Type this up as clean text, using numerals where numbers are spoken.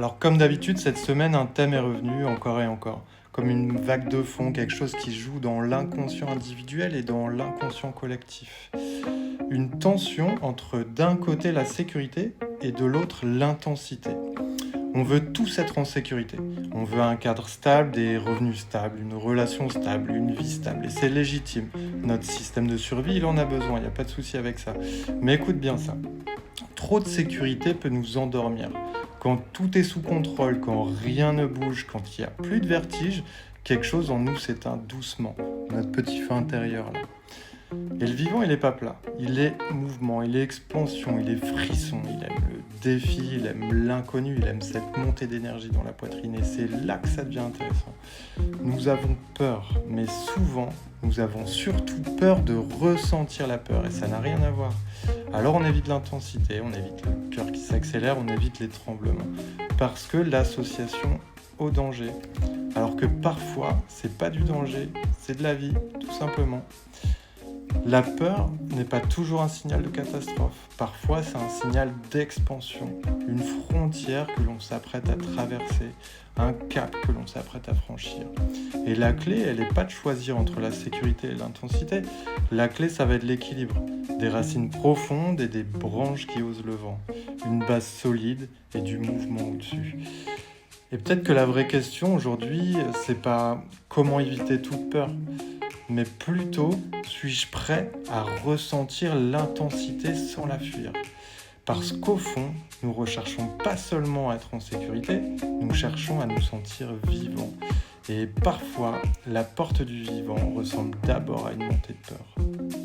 Alors comme d'habitude, cette semaine, un thème est revenu encore et encore, comme une vague de fond, quelque chose qui joue dans l'inconscient individuel et dans l'inconscient collectif. Une tension entre d'un côté la sécurité et de l'autre l'intensité. On veut tous être en sécurité. On veut un cadre stable, des revenus stables, une relation stable, une vie stable. Et c'est légitime. Notre système de survie, il en a besoin, il n'y a pas de souci avec ça. Mais écoute bien ça. Trop de sécurité peut nous endormir. Quand tout est sous contrôle, quand rien ne bouge, quand il n'y a plus de vertige, quelque chose en nous s'éteint doucement. Notre petit feu intérieur là. Et le vivant, il n'est pas plat. Il est mouvement, il est expansion, il est frisson, il aime le défi, il aime l'inconnu, il aime cette montée d'énergie dans la poitrine. Et c'est là que ça devient intéressant. Nous avons peur, mais souvent, nous avons surtout peur de ressentir la peur. Et ça n'a rien à voir. Alors on évite l'intensité, on évite le cœur qui s'accélère, on évite les tremblements. Parce que l'association au danger. Alors que parfois, c'est pas du danger, c'est de la vie, tout simplement. La peur n'est pas toujours un signal de catastrophe. Parfois, c'est un signal d'expansion, une frontière que l'on s'apprête à traverser, un cap que l'on s'apprête à franchir. Et la clé, elle n'est pas de choisir entre la sécurité et l'intensité. La clé, ça va être l'équilibre. Des racines profondes et des branches qui osent le vent. Une base solide et du mouvement au-dessus. Et peut-être que la vraie question aujourd'hui, c'est pas comment éviter toute peur, mais plutôt, suis-je prêt à ressentir l'intensité sans la fuir ? Parce qu'au fond, nous ne recherchons pas seulement à être en sécurité, nous cherchons à nous sentir vivants. Et parfois, la porte du vivant ressemble d'abord à une montée de peur.